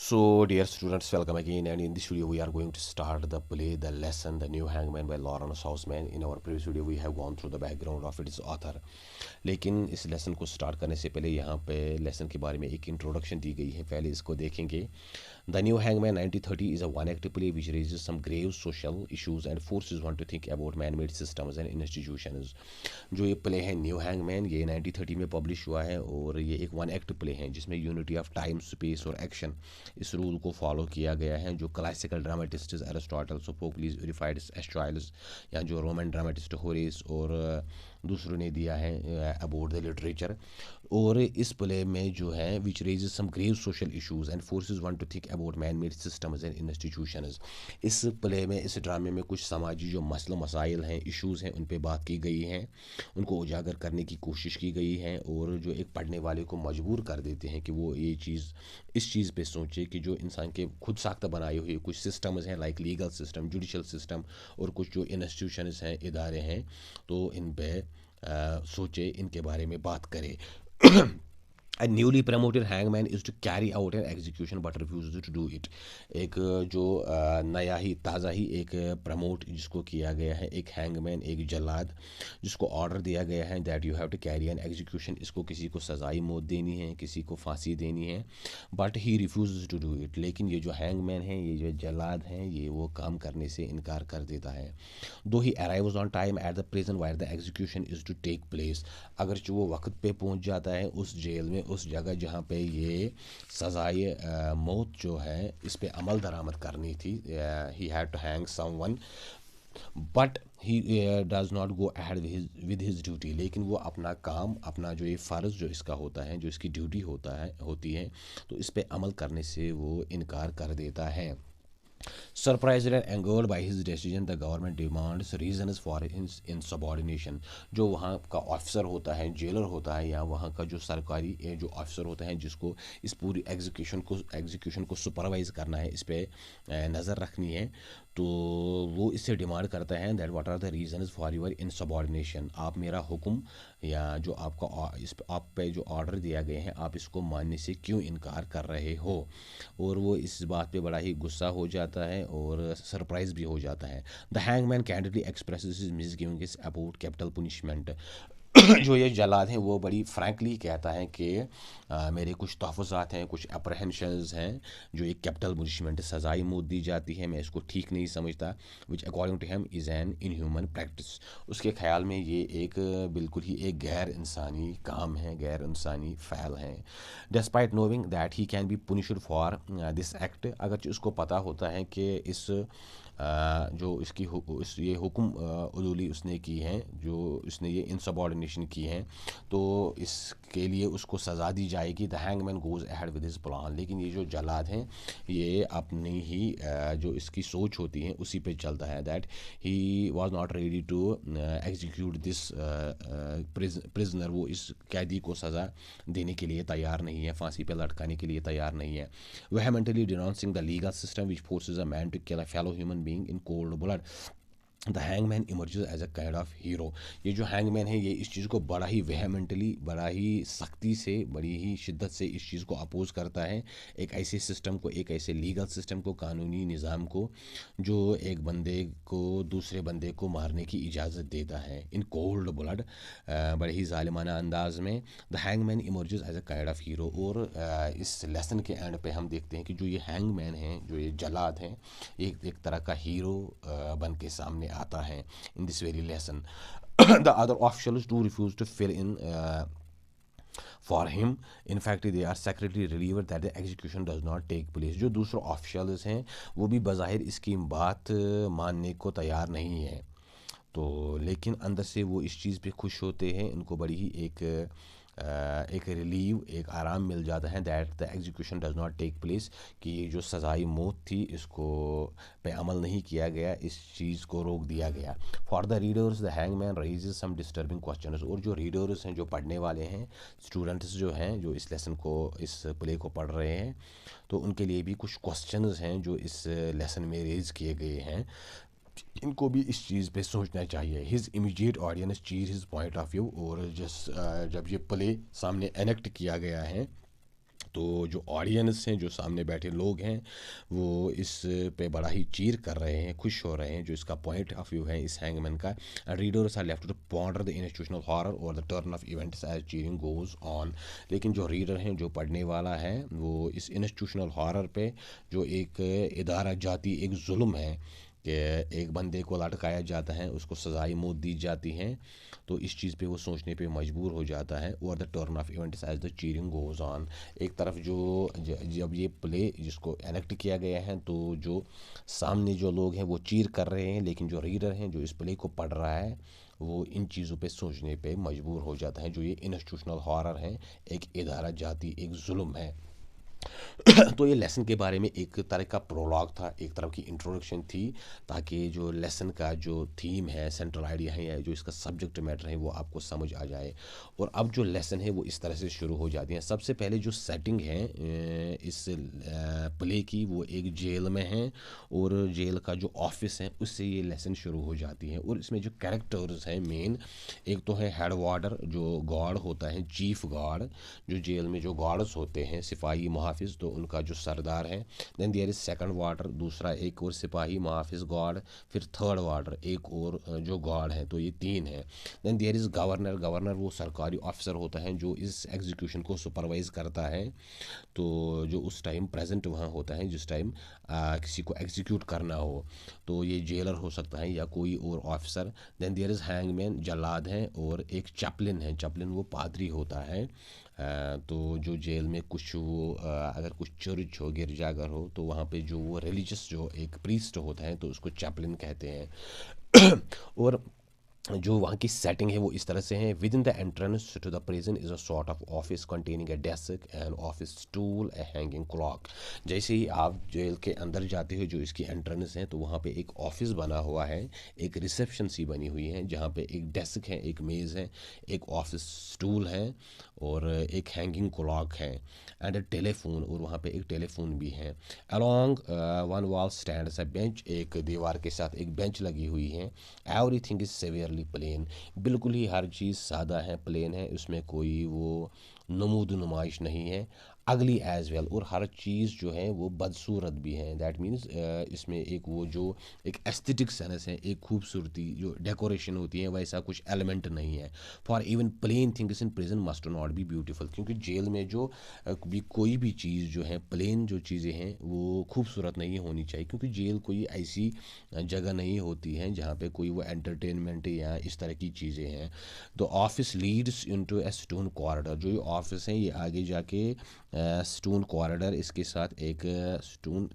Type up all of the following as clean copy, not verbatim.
So, dear students, welcome again. And in this video, we are going to start the play, the lesson, The New Hangman by Lawrence Houseman. In our previous video, we have gone through the background of its author. लेकिन इस lesson को start करने से पहले यहाँ पे lesson के बारे में एक इंट्रोडक्शन दी गई है, पहले इसको देखेंगे. The New Hangman 1930 is a one-act play which raises some grave social issues and forces one to think about man-made systems and institutions. जो ये प्ले है न्यू हैंगमैन, ये 1930 में पब्लिश हुआ है और ये एक वन एक्ट प्ले है जिसमें यूनिटी ऑफ टाइम, स्पेस और एक्शन इस रूल को फॉलो किया गया है. जो क्लासिकल ड्रामेटिस्ट एरिस्टोटल, सोफोक्लिस, यूरिफाइड्स, एस्ट्राइलस या जो रोमन ड्रामेटिस्ट होरेस और दूसरों ने दिया है अबाउट द लिटरेचर. और इस प्ले में जो है which raises some grave social issues and forces one to think about man made systems and institutions. इस प्ले में, इस ड्रामे में कुछ समाजी जो मसला मसाइल हैं, इश्यूज़ हैं, उन पे बात की गई है, उनको उजागर करने की कोशिश की गई है और जो एक पढ़ने वाले को मजबूर कर देते हैं कि वो ये चीज़, इस चीज़ पे सोचे कि जो इंसान के खुद साख्ता बनाए हुए कुछ सिस्टम्स हैं, like legal system, judicial system और कुछ जो इंस्टीट्यूशंस हैं, इदारे हैं, तो इन पे सोचे, इनके बारे में बात करें. A newly promoted hangman is to carry out an execution but refuses to do it. एक जो नया ही ताज़ा ही एक प्रमोट जिसको किया गया है, एक हैंगमैन, एक जल्लाद, जिसको ऑर्डर दिया गया है that you have to carry an execution. इसको किसी को सजाई मौत देनी है, किसी को फांसी देनी है, but he refuse to do it. लेकिन ये जो हैंगमैन है, ये जो जल्लाद हैं, ये वो काम करने से इनकार कर देता है. Though he arrives on time at the prison where the execution is to take place. अगर वो वक्त पे पहुंच जाता है उस जेल में, उस जगह जहाँ पे ये सजाए मौत जो है इस पे अमल दरामद करनी थी, he had to hang someone, but he does not go ahead with his duty. लेकिन वो अपना काम, अपना जो ये फ़र्ज़ जो इसका होता है, जो इसकी ड्यूटी होती है, तो इस पे अमल करने से वो इनकार कर देता है. Surprised and angered by his decision, the government demands reasons for his insubordination. जो वहाँ का ऑफिसर होता है, जेलर होता है, या वहाँ का जो सरकारी जो ऑफिसर होता है जिसको इस पूरी एग्जीक्यूशन को सुपरवाइज करना है, इस पे नज़र रखनी है, तो वो इससे डिमांड करता है that what are the reasons for your insubordination. आप मेरा हुक्म या जो आपका इस पे आप पे जो ऑर्डर दिया गया है, आप इसको मानने से क्यों इनकार कर रहे हो. और वो इस बात पे बड़ा ही गुस्सा हो जाता है और सरप्राइज भी हो जाता है. The hangman candidly expresses his misgivings about capital punishment. जो ये जल्लाद हैं वो बड़ी फ्रैंकली कहता है कि मेरे कुछ तहफ़्फ़ुज़ात हैं, कुछ अप्रहेंशंस हैं, जो एक कैपिटल पनिशमेंट, सजाई मौत दी जाती है, मैं इसको ठीक नहीं समझता. Which according to him is an inhuman practice. उसके ख्याल में ये एक बिल्कुल ही एक गैर इंसानी काम है, गैर इंसानी फ़ैल है. Despite knowing that he can be punished for this act. अगर उसको पता होता है कि इस जो इसकी ये हुक्म उदूली उसने की है, जो इसने ये इनसबॉर्डिनेशन की है, तो इसके लिए उसको सज़ा दी जाएगी. The hangman goes ahead with his plan. लेकिन ये जो जल्लाद हैं, ये अपनी ही जो इसकी सोच होती है उसी पे चलता है. That he was not ready to execute this prisoner. वो इस कैदी को सज़ा देने के लिए तैयार नहीं है, फांसी पे लटकाने के लिए तैयार नहीं है. vehemently denouncing the legal system which forces a man to kill a fellow human being in cold blood. The hangman emerges as a kind of hero. ये जो हैंगमैन है, ये इस चीज़ को बड़ा ही वेहेमेंटली, बड़ा ही सख्ती से, बड़ी ही शिद्दत से इस चीज़ को अपोज करता है. एक ऐसे सिस्टम को, एक ऐसे लीगल सिस्टम को, कानूनी निज़ाम को, जो एक बंदे को दूसरे बंदे को मारने की इजाज़त देता है इन कोल्ड ब्लड, बड़े ही ज़ालिमाना अंदाज में. The hangman emerges as a kind of hero. और इस लेसन के एंड पे हम देखते हैं कि जो ये हैंगमैन हैं, जो ये जल्लाद हैं, एक तरह का हीरो बन के सामने आता है in this very lesson. The other officials do refuse to fill in for him. In fact they are secretly relieved that the execution does not take place. जो दूसरे ऑफिशियल्स हैं वो भी बज़ाहिर इसकी बात मानने को तैयार नहीं है, तो लेकिन अंदर से वो इस चीज़ पे खुश होते हैं. इनको बड़ी ही एक रिलीव, एक आराम मिल जाता है that the execution does not take place, कि ये जो सजाई मौत थी इसको पे अमल नहीं किया गया, इस चीज़ को रोक दिया गया. For the readers the hangman raises some disturbing questions. और जो रीडर्स हैं, जो पढ़ने वाले हैं, स्टूडेंट्स जो हैं, जो इस लेसन को, इस प्ले को पढ़ रहे हैं, तो उनके लिए भी कुछ क्वेश्चंस हैं जो इस लेसन में रेज किए गए हैं. इनको भी इस चीज़ पे सोचना चाहिए. हिज इमीडिएट ऑडियंस चीज हिज पॉइंट ऑफ व्यू. और जब ये प्ले सामने एनेक्ट किया गया है, तो जो ऑडियंस हैं, जो सामने बैठे लोग हैं, वो इस पे बड़ा ही चीर कर रहे हैं, खुश हो रहे हैं, जो इसका पॉइंट ऑफ व्यू है इस हैंगमैन का। Readers are left to ponder the institutional horror और the turn of events as cheering goes on. लेकिन जो रीडर हैं, जो पढ़ने वाला है, वो इस इंस्टीट्यूशनल हॉरर पे, जो एक इदारा जाती एक जुल्म है कि एक बंदे को लटकाया जाता है, उसको सजाई मौत दी जाती है, तो इस चीज़ पे वो सोचने पे मजबूर हो जाता है। और the turn of events as the cheering goes on. एक तरफ जो जब ये प्ले जिसको एनेक्ट किया गया है, तो जो सामने जो लोग हैं वो चीर कर रहे हैं, लेकिन जो रीडर हैं, जो इस प्ले को पढ़ रहा है, वो इन चीज़ों पे सोचने पे मजबूर हो जाता है। जो ये इंस्टीट्यूशनल हॉरर है, एक इदारा जाती एक जुल्म है। तो ये लेसन के बारे में एक तरह का प्रोलॉग था, एक तरह की इंट्रोडक्शन थी, ताकि जो लेसन का जो थीम है, सेंट्रल आइडिया है, या जो इसका सब्जेक्ट मैटर है, वो आपको समझ आ जाए। और अब जो लेसन है वो इस तरह से शुरू हो जाती है। सबसे पहले जो सेटिंग है इस प्ले की, वो एक जेल में है, और जेल का जो ऑफिस है उससे ये लेसन शुरू हो जाती है। और इसमें जो कैरेक्टर्स हैं मेन, एक तो है हेड वार्डर, जो गार्ड होता है, चीफ गार्ड, जो जेल में जो गार्ड्स होते हैं, सिपाही मुहाफिज, तो उनका जो सरदार है। देन देयर इज़ सेकंड वार्डर, दूसरा एक और सिपाही मुहाफिज गार्ड। फिर थर्ड वार्डर, एक और जो गार्ड है, तो ये तीन है। Then there is governor, governor वो सरकारी ऑफिसर होता है जो इस एग्जीक्यूशन को सुपरवाइज करता है, तो जो उस टाइम प्रेजेंट वहाँ होता है जिस टाइम किसी को एग्जीक्यूट करना हो, तो ये जेलर हो सकता है या कोई और officer. Then there is hangman, जल्लाद हैं, और एक चैपलिन है, चैपलिन वो पादरी होता है। तो जो जेल में कुछ वो अगर कुछ चर्च हो, गिरजाघर हो, तो वहाँ पे जो वो रिलीजियस जो एक प्रीस्ट होता है, तो उसको चैपलिन कहते हैं। और जो वहाँ की सेटिंग है वो इस तरह से है। Within the entrance to the prison is a sort of office containing a desk and office stool, a hanging clock. जैसे ही आप जेल के अंदर जाते हो, जो इसकी एंट्रेंस है, तो वहाँ पे एक ऑफिस बना हुआ है, एक रिसेप्शन सी बनी हुई है, जहाँ पे एक डेस्क है, एक मेज़ है, एक ऑफिस स्टूल है, और एक हैंगिंग क्लॉक है, एंड अ टेलीफोन, और वहाँ पे एक टेलीफोन भी है। अलॉन्ग वन वॉल स्टैंड्स अ बेंच, एक दीवार के साथ एक बेंच लगी हुई है। एवरीथिंग इज़ सेवियरली प्लेन, बिल्कुल ही हर चीज़ सादा है, प्लेन है, उसमें कोई वो नमूद नुमाइश नहीं है। अगली एज वेल, और हर चीज़ जो है वो बदसूरत भी है। दैट मीन्स इसमें एक वो जो एक एस्थेटिक सेंस है, एक खूबसूरती जो डेकोरेशन होती है, वैसा कुछ एलिमेंट नहीं है। For even plain things in prison must not be beautiful, क्योंकि जेल में जो भी कोई भी चीज़ जो है, प्लेन जो चीज़ें हैं, वो खूबसूरत नहीं होनी चाहिए, क्योंकि जेल कोई ऐसी जगह नहीं होती है जहाँ पे कोई वो एंटरटेनमेंट या इस तरह की चीज़ें हैं। तो office Leeds into a stone corridor, जो ये ऑफिस है ये आगे जाके स्टोन कॉरिडोर, इसके साथ एक स्टोन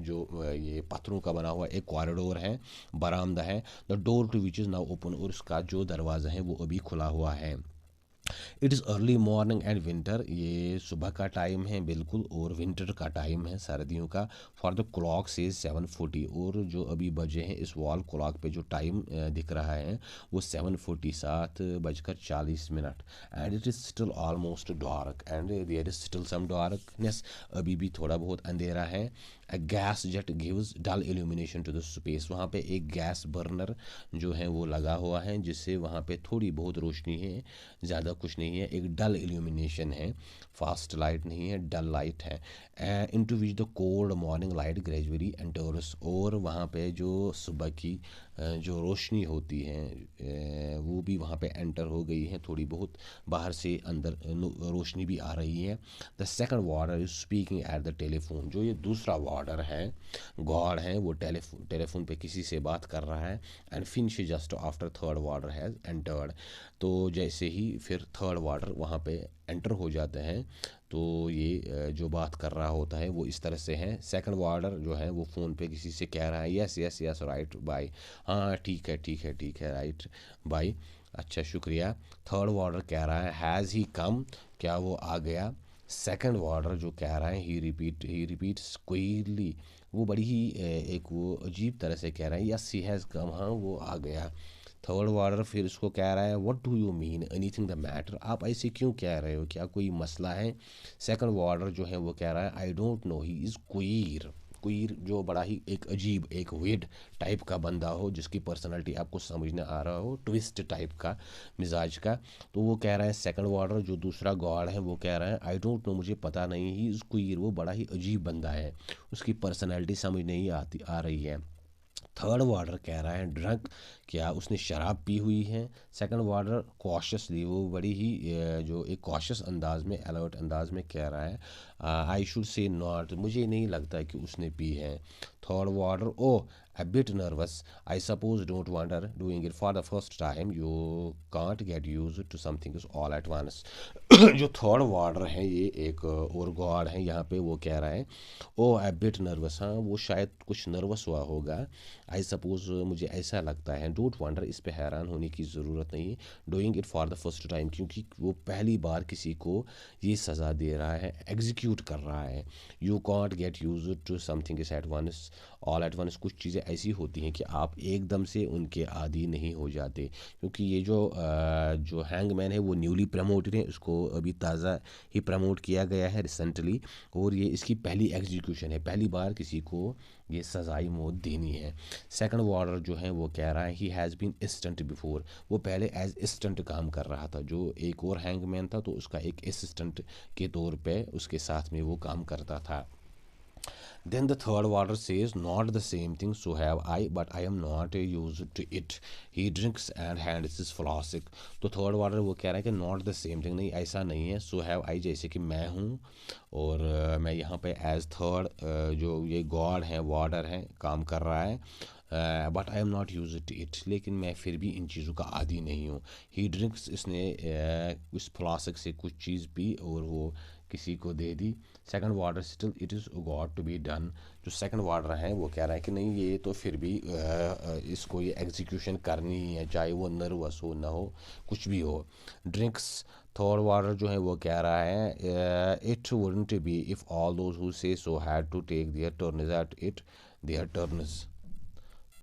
जो ये पत्थरों का बना हुआ एक कॉरिडोर है, बरामदा है। The door to which is now open, और उसका जो दरवाज़ा है वो अभी खुला हुआ है। It is early morning and winter, ये सुबह का टाइम है बिल्कुल, और विंटर का टाइम है, सर्दियों का। फॉर द क्लॉक सेज 7:40, और जो अभी बजे हैं इस वॉल क्लॉक पे जो टाइम दिख रहा है वो 7:40, 7:40। And it is still almost dark and there is still some darkness, अभी भी थोड़ा बहुत अंधेरा है। A gas jet gives dull illumination to the space, वहाँ पे एक गैस बर्नर जो है वो लगा हुआ है, जिससे वहाँ पे थोड़ी बहुत रोशनी है, ज़्यादा कुछ नहीं है, एक डल इल्यूमिनेशन है, फास्ट लाइट नहीं है, डल लाइट है। Into which the cold morning light gradually enters, और वहाँ पे जो सुबह की जो रोशनी होती है वो भी वहाँ पे एंटर हो गई है, थोड़ी बहुत बाहर से अंदर रोशनी भी आ रही है। The second warder is speaking at the telephone, जो ये दूसरा वार्डर है, गॉड है, वो टेलीफोन पे किसी से बात कर रहा है। And finish just after third warder has entered, तो जैसे ही फिर थर्ड वार्डर वहाँ पे एंटर हो जाते हैं, तो ये जो बात कर रहा होता है वो इस तरह से है। सेकंड वार्डर जो है वो फ़ोन पे किसी से कह रहा है, yes yes yes right bye, हाँ ठीक है ठीक है ठीक है राइट बाय, अच्छा शुक्रिया। थर्ड वार्डर कह रहा है हैज़ ही कम, क्या वो आ गया। सेकंड वार्डर जो कह रहा है ही रिपीट्स क्विकली, वो बड़ी ही एक वो अजीब तरह से कह रहा है, यस ही हैज़ कम, हाँ वो आ गया। थर्ड वार्डर फिर उसको कह रहा है what do you mean anything the matter, आप ऐसे क्यों कह रहे हो, क्या कोई मसला है। सेकंड वार्डर जो है वो कह रहा है I don't know he is queer, स्क्वीर जो बड़ा ही एक अजीब एक वियर्ड टाइप का बंदा हो, जिसकी पर्सनालिटी आपको समझ ना आ रहा हो, ट्विस्ट टाइप का मिजाज का। तो वो कह रहा है सेकंड वार्डर जो दूसरा गॉड है वो कह रहा है आई डोंट नो, मुझे पता नहीं, ही स्क्वीर वो बड़ा ही अजीब बंदा है, उसकी पर्सनालिटी समझ नहीं आती आ रही है। थर्ड वार्डर कह रहा है ड्रंक, क्या उसने शराब पी हुई है। सेकंड वार्डर कॉशियसली, वो बड़ी ही जो एक कॉशियस अंदाज में, अलर्ट अंदाज में कह रहा है आई शुड से नॉट, मुझे नहीं लगता कि उसने पी है। Third warder oh a bit nervous, I suppose, don't wonder, doing it for the first time, you can't get used to something all at once। जो थर्ड वार्डर है ये एक और गॉड है यहाँ पे, वो कह रहा है ओ a bit nervous, हाँ वो शायद कुछ नर्वस हुआ होगा। आई सपोज, मुझे ऐसा लगता है, डोंट वंडर, इस पे हैरान होने की ज़रूरत नहीं है, doing it for the first time, क्योंकि वो पहली बार किसी को ये सज़ा दे रहा है, एग्जीक्यूट कर रहा है। You can't get used to something is at once, all at once, कुछ चीज़ें ऐसी होती हैं कि आप एकदम से उनके आदी नहीं हो जाते, क्योंकि ये जो हैंगमैन है वो न्यूली प्रमोटेड है, उसको अभी ताज़ा ही प्रमोट किया गया है रिसेंटली, और ये इसकी पहली एग्जीक्यूशन है, पहली बार किसी को ये सजाई मौत देनी है। सेकंड वार्डर जो है वो कह रहा है he has been assistant before, वो पहले एज असिस्टेंट काम कर रहा था, जो एक और हैंगमैन था तो उसका एक असिस्टेंट के तौर पे उसके साथ में वो काम करता था। Then the third water says, not the same thing, so have I, but I am not used to it. He drinks and hands his flask। तो थर्ड वाटर वो कह रहा है कि नॉट द सेम थिंग, नहीं ऐसा नहीं है, सो हैव आई, जैसे कि मैं हूँ, और मैं यहाँ पे एज थर्ड जो ये गॉड है, वार्डर है, काम कर रहा है, but I am not used to it, लेकिन मैं फिर भी इन चीज़ों का आदी नहीं हूँ। ही ड्रिंक्स, इसने उस फ्लास्क से कुछ चीज़ पी और वो किसी को दे दी। Second warder still it is got to be done, जो सेकंड वार्डर है वो कह रहा है कि नहीं ये तो फिर भी इसको ये एग्जीक्यूशन करनी ही है, चाहे वो नर्वस हो ना हो, कुछ भी हो। ड्रिंक्स, थर्ड वार्डर जो है वो कह रहा है it wouldn't be if all those who say so had to take their turns at it their turns.